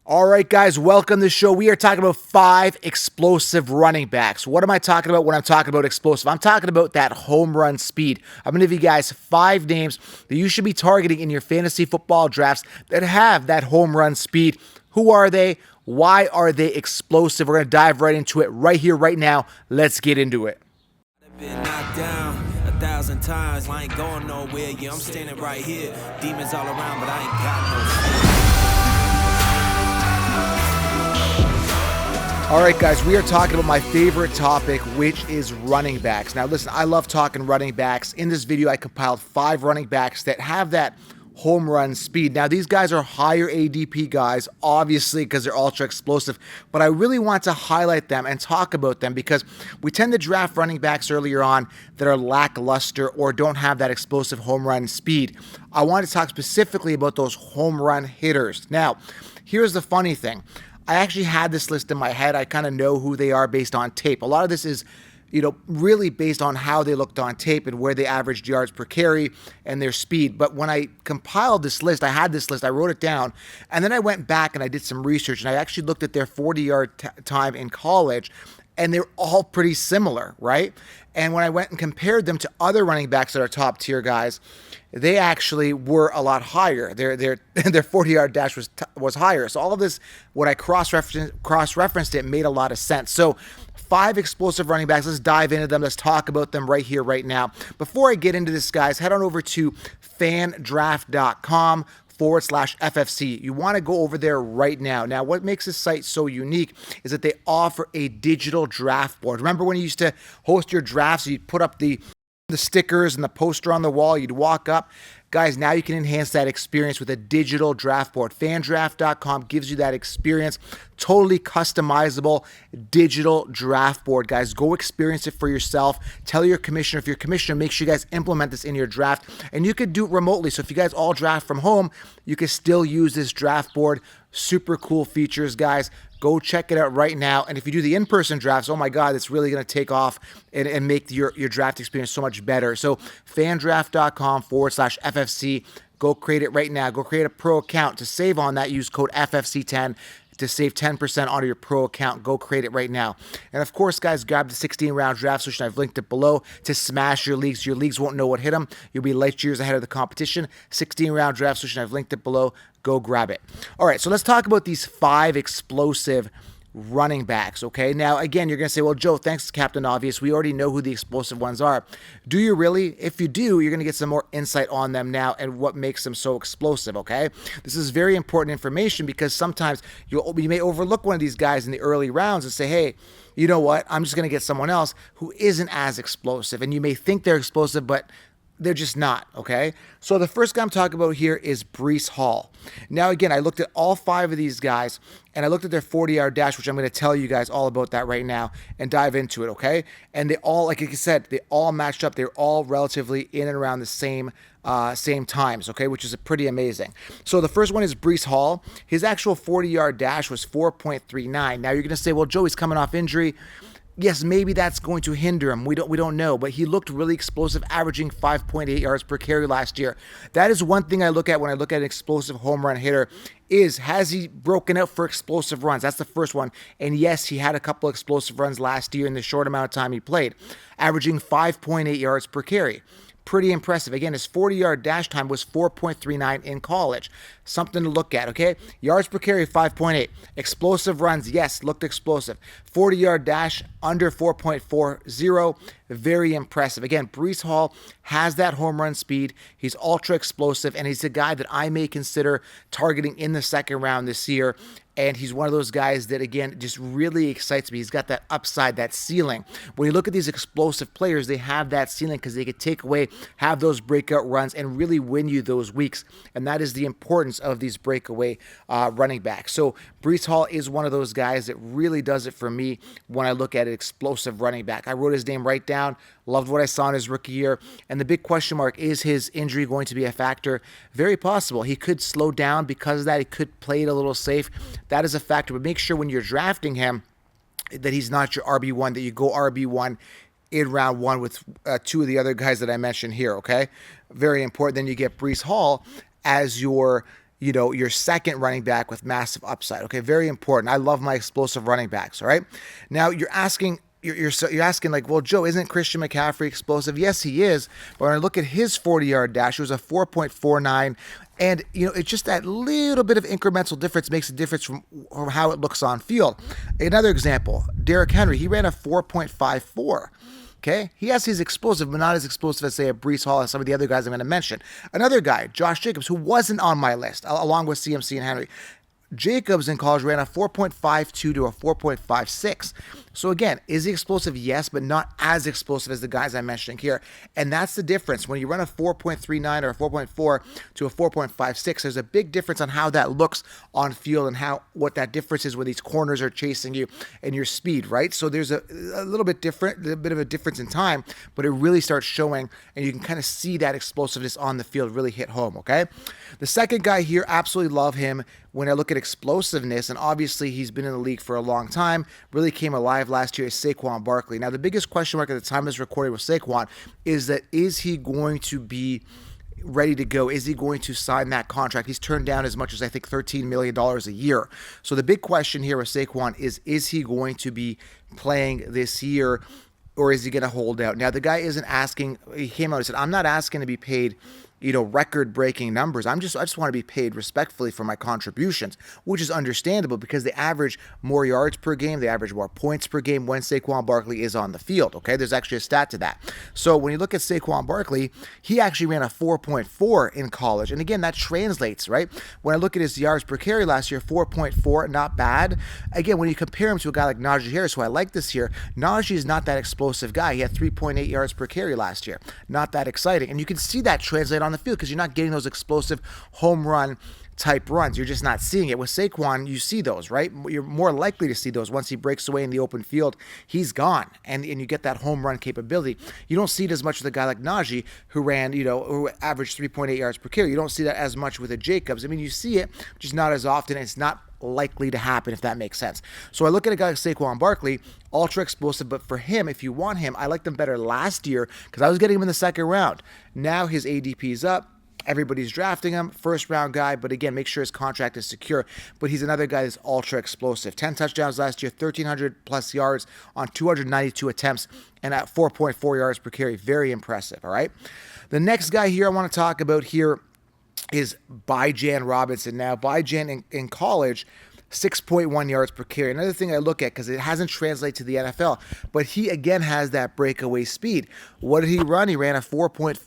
All right, guys, welcome to the show. We are talking about 5 explosive running backs. What am I talking about when I'm talking about explosive? I'm talking about that home run speed. I'm going to give you guys 5 names that you should be targeting in your fantasy football drafts that have that home run speed. Who are they? Why are they explosive? We're going to dive right into it right here, right now. Let's get into it. Been knocked down 1,000 times. I ain't going nowhere. Yeah, I'm standing right here. Demons all around, but I ain't got no fear. All right, guys, we are talking about my favorite topic, which is running backs. Now, listen, I love talking running backs. In this video, I compiled 5 running backs that have that home run speed. Now, these guys are higher ADP guys, obviously, because they're ultra explosive, but I really want to highlight them and talk about them because we tend to draft running backs earlier on that are lackluster or don't have that explosive home run speed. I want to talk specifically about those home run hitters. Now, here's the funny thing. I actually had this list in my head. I kind of know who they are based on tape. A lot of this is, really based on how they looked on tape and where they averaged yards per carry and their speed. But when I compiled this list, I had this list, I wrote it down, and then I went back and I did some research, and I actually looked at their 40-yard time in college, and they're all pretty similar, right? And when I went and compared them to other running backs that are top tier guys, they actually were a lot higher. Their 40-yard dash was higher. So all of this, when I cross-referenced it, made a lot of sense. So 5 explosive running backs. Let's dive into them. Let's talk about them right here, right now. Before I get into this, guys, head on over to fandraft.com/FFC. You want to go over there right now. Now, what makes this site so unique is that they offer a digital draft board. Remember when you used to host your drafts, you'd put up the stickers and the poster on the wall, you'd walk up. Guys, now you can enhance that experience with a digital draft board. Fandraft.com gives you that experience. Totally customizable digital draft board, guys. Go experience it for yourself. Tell your commissioner. If your commissioner, make sure you guys implement this in your draft. And you could do it remotely. So if you guys all draft from home, you can still use this draft board. Super cool features, guys. Go check it out right now. And if you do the in-person drafts, oh my God, it's really going to take off and make your draft experience so much better. So fandraft.com/FFC. Go create it right now. Go create a pro account. To save on that, use code FFC10 to save 10% on your pro account. Go create it right now. And of course, guys, grab the 16-round draft solution. I've linked it below to smash your leagues. Your leagues won't know what hit them. You'll be light years ahead of the competition. 16-round draft solution. I've linked it below. Go grab it. All right, so let's talk about these 5 explosive running backs, okay? Now, again, you're going to say, well, Joe, thanks, Captain Obvious. We already know who the explosive ones are. Do you really? If you do, you're going to get some more insight on them now and what makes them so explosive, okay? This is very important information because sometimes you may overlook one of these guys in the early rounds and say, hey, you know what? I'm just going to get someone else who isn't as explosive. And you may think they're explosive, but they're just not, okay? So the first guy I'm talking about here is Breece Hall. Now, again, I looked at all 5 of these guys, and I looked at their 40-yard dash, which I'm going to tell you guys all about that right now and dive into it, okay? And they all, like I said, they all matched up. They're all relatively in and around the same times, okay, which is pretty amazing. So the first one is Breece Hall. His actual 40-yard dash was 4.39. Now, you're going to say, well, Joey's coming off injury. Yes, maybe that's going to hinder him. We don't know, but he looked really explosive, averaging 5.8 yards per carry last year. That is one thing I look at when I look at an explosive home run hitter is, has he broken out for explosive runs? That's the first one. And yes, he had a couple explosive runs last year in the short amount of time he played, averaging 5.8 yards per carry. Pretty impressive. Again, his 40-yard dash time was 4.39 in college. Something to look at, okay? Yards per carry, 5.8. Explosive runs, yes, looked explosive. 40-yard dash, under 4.40. Very impressive. Again, Breece Hall has that home run speed. He's ultra explosive, and he's a guy that I may consider targeting in the second round this year. And he's one of those guys that, again, just really excites me. He's got that upside, that ceiling. When you look at these explosive players, they have that ceiling because they could take away, have those breakout runs, and really win you those weeks. And that is the importance of these breakaway running backs. So Breece Hall is one of those guys that really does it for me when I look at an explosive running back. I wrote his name right down. Loved what I saw in his rookie year. And the big question mark, is his injury going to be a factor? Very possible. He could slow down because of that. He could play it a little safe. That is a factor. But make sure when you're drafting him that he's not your RB1, that you go RB1 in round 1 with 2 of the other guys that I mentioned here, okay? Very important. Then you get Breece Hall as your your second running back with massive upside. Okay, very important. I love my explosive running backs. All right. Now you're asking. You're asking like, well, Joe, isn't Christian McCaffrey explosive? Yes, he is. But when I look at his 40-yard dash, it was a 4.49. And, it's just that little bit of incremental difference makes a difference from how it looks on field. Another example, Derrick Henry, he ran a 4.54. Okay, he has his explosive, but not as explosive as, say, a Breece Hall and some of the other guys I'm going to mention. Another guy, Josh Jacobs, who wasn't on my list, along with CMC and Henry. Jacobs in college ran a 4.52 to a 4.56. So again, is he explosive? Yes, but not as explosive as the guys I'm mentioning here. And that's the difference. When you run a 4.39 or a 4.4 to a 4.56, there's a big difference on how that looks on field and what that difference is when these corners are chasing you and your speed, right? So there's a little bit of a difference in time, but it really starts showing, and you can kind of see that explosiveness on the field really hit home, okay? The second guy here, absolutely love him. When I look at explosiveness, and obviously he's been in the league for a long time, really came alive last year, is Saquon Barkley. Now, the biggest question mark at the time of this recording with Saquon is he going to be ready to go? Is he going to sign that contract? He's turned down as much as, I think, $13 million a year. So the big question here with Saquon is he going to be playing this year, or is he going to hold out? Now, the guy isn't asking. He came out and said, I'm not asking to be paid record-breaking numbers. I just want to be paid respectfully for my contributions, which is understandable because they average more yards per game, they average more points per game when Saquon Barkley is on the field, okay? There's actually a stat to that. So when you look at Saquon Barkley, he actually ran a 4.4 in college, and again, that translates, right? When I look at his yards per carry last year, 4.4, not bad. Again, when you compare him to a guy like Najee Harris, who I like this year, Najee is not that explosive guy. He had 3.8 yards per carry last year. Not that exciting, and you can see that translate on the field because you're not getting those explosive home run type runs. You're just not seeing it. With Saquon, you see those, right? You're more likely to see those. Once he breaks away in the open field, he's gone, and you get that home run capability. You don't see it as much with a guy like Najee, who ran, who averaged 3.8 yards per carry. You don't see that as much with a Jacobs. I mean, you see it, just not as often. It's not likely to happen, if that makes sense. So I look at a guy like Saquon Barkley, ultra explosive, but for him, if you want him, I liked him better last year because I was getting him in the second round. Now his ADP's up. Everybody's drafting him, first round guy, but again, make sure his contract is secure. But he's another guy that's ultra explosive. 10 touchdowns last year, 1,300 plus yards on 292 attempts, and at 4.4 yards per carry. Very impressive, all right? The next guy here I want to talk about here is Bijan Robinson. Now, Bijan in college, 6.1 yards per carry. Another thing I look at, because it hasn't translated to the NFL, but he again has that breakaway speed. What did he run? He ran a 4.46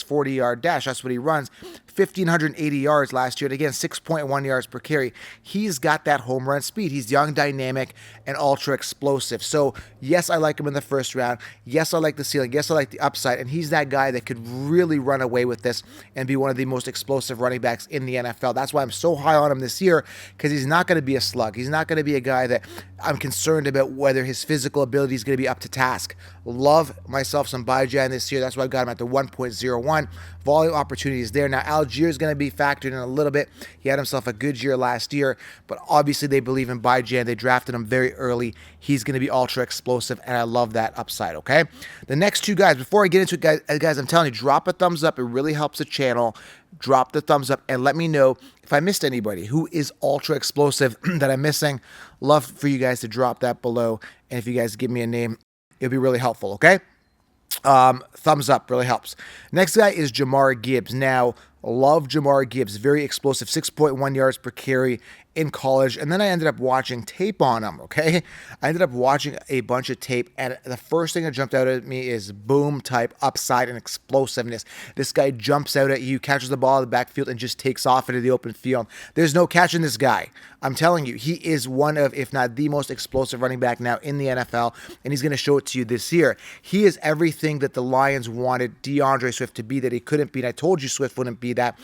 40-yard dash. That's what he runs. 1,580 yards last year, and again, 6.1 yards per carry. He's got that home run speed. He's young, dynamic, and ultra explosive. So, yes, I like him in the first round. Yes, I like the ceiling. Yes, I like the upside, and he's that guy that could really run away with this and be one of the most explosive running backs in the NFL. That's why I'm so high on him this year, because he's not going to be a slug. He's not going to be a guy that I'm concerned about whether his physical ability is going to be up to task. Love myself some Bijan this year. That's why I've got him at the 1.01. Volume opportunity is there. Now, Algier is going to be factored in a little bit. He had himself a good year last year, but obviously they believe in Bijan. They drafted him very early. He's going to be ultra explosive, and I love that upside, okay? The next two guys, before I get into it, guys, I'm telling you, drop a thumbs up. It really helps the channel. Drop the thumbs up and let me know if I missed anybody who is ultra explosive that I'm missing. Love for you guys to drop that below, and if you guys give me a name, it'll be really helpful, okay? Thumbs up really helps. Next guy is Jahmyr Gibbs. Now, love Jahmyr Gibbs. Very explosive, 6.1 yards per carry in college. And then I ended up watching tape on him, okay? I ended up watching a bunch of tape, and the first thing that jumped out at me is boom type upside and explosiveness. This guy jumps out at you, catches the ball in the backfield, and just takes off into the open field. There's no catching this guy. I'm telling you, he is one of, if not the most explosive running back now in the NFL, and he's going to show it to you this year. He is everything that the Lions wanted DeAndre Swift to be that he couldn't be, and I told you Swift wouldn't be that.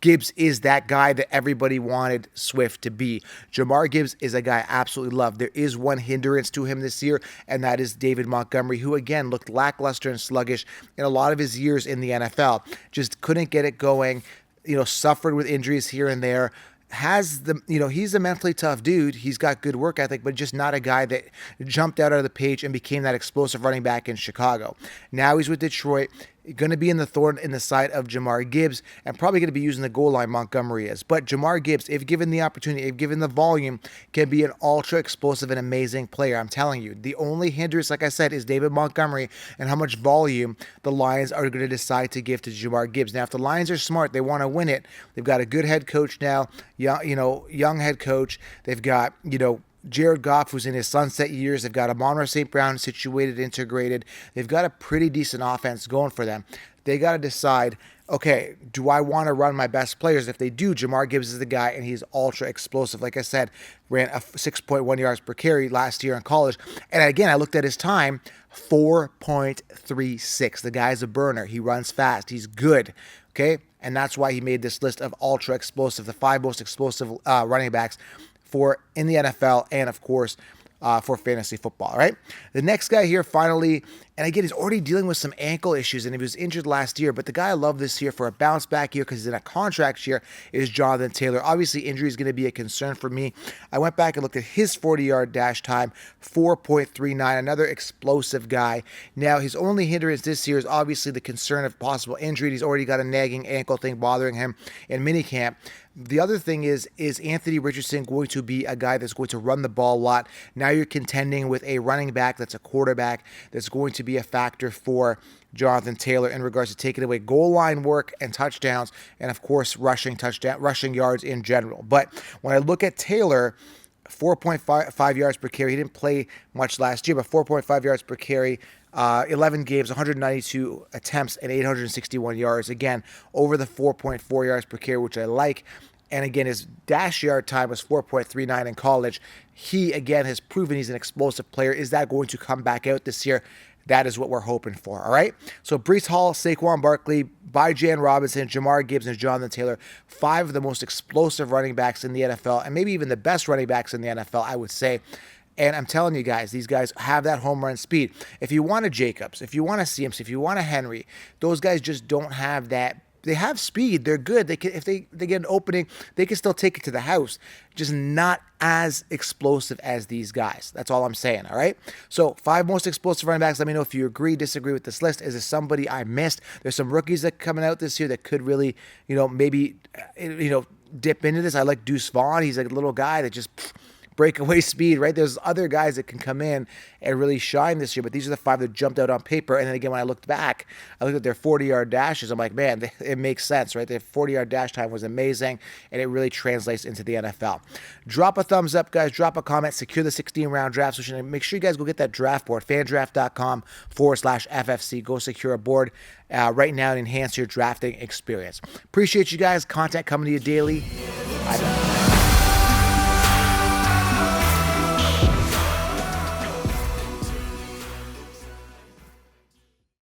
Gibbs is that guy that everybody wanted Swift to be. Jahmyr Gibbs is a guy I absolutely love. There is one hindrance to him this year, and that is David Montgomery, who again looked lackluster and sluggish in a lot of his years in the NFL. Just couldn't get it going, suffered with injuries here and there. He's a mentally tough dude. He's got good work ethic, but just not a guy that jumped out of the page and became that explosive running back in Chicago. Now he's with Detroit. going to be in the thorn in the side of Jamar Gibbs, and probably going to be using the goal line Montgomery is. But Jamar Gibbs, if given the opportunity, if given the volume, can be an ultra explosive and amazing player. I'm telling you. The only hindrance, like I said, is David Montgomery and how much volume the Lions are going to decide to give to Jamar Gibbs. Now, if the Lions are smart, they want to win it. They've got a good head coach now, young head coach. They've got, Jared Goff, who's in his sunset years. They've got Amon-Ra St. Brown situated, integrated. They've got a pretty decent offense going for them. They got to decide, okay, do I want to run my best players? If they do, Jamar Gibbs is the guy, and he's ultra explosive. Like I said, ran a 6.1 yards per carry last year in college. And again, I looked at his time, 4.36. The guy's a burner. He runs fast. He's good. Okay? And that's why he made this list of ultra explosive, the 5 most explosive running backs in the NFL, and of course for fantasy football. Right, the next guy here, finally, and again, he's already dealing with some ankle issues, and he was injured last year. But the guy I love this year for a bounce back year because he's in a contract year is Jonathan Taylor. Obviously, injury is going to be a concern for me. I went back and looked at his 40-yard dash time, 4.39. Another explosive guy. Now, his only hindrance this year is obviously the concern of possible injury. He's already got a nagging ankle thing bothering him in minicamp. The other thing is Anthony Richardson going to be a guy that's going to run the ball a lot? Now you're contending with a running back that's a quarterback that's going to be a factor for Jonathan Taylor in regards to taking away goal line work and touchdowns, and of course rushing yards in general. But when I look at Taylor, 4.5 yards per carry. He didn't play much last year, but 4.5 yards per carry, 11 games, 192 attempts, and 861 yards. Again, over the 4.4 yards per carry, which I like. And again, his dash yard time was 4.39 in college. He, again, has proven he's an explosive player. Is that going to come back out this year? That is what we're hoping for, all right? So Breece Hall, Saquon Barkley, Bijan Robinson, Jamar Gibbs, and Jonathan Taylor, 5 of the most explosive running backs in the NFL, and maybe even the best running backs in the NFL, I would say. And I'm telling you guys, these guys have that home run speed. If you want a Jacobs, if you want a CMC, if you want a Henry, those guys just don't have that. They have speed. They're good. They can, if they get an opening, they can still take it to the house. Just not as explosive as these guys. That's all I'm saying, all right? So 5 most explosive running backs. Let me know if you agree, disagree with this list. Is there somebody I missed? There's some rookies that are coming out this year that could really, maybe, dip into this. I like Deuce Vaughn. He's like a little guy that just breakaway speed, right? There's other guys that can come in and really shine this year, but these are the 5 that jumped out on paper. And then again, when I looked back, I looked at their 40-yard dashes. I'm like, man, it makes sense, right? Their 40-yard dash time was amazing, and it really translates into the NFL. Drop a thumbs up, guys. Drop a comment. Secure the 16-round draft solution. Make sure you guys go get that draft board, fandraft.com/FFC. Go secure a board right now and enhance your drafting experience. Appreciate you guys. Content coming to you daily. Bye.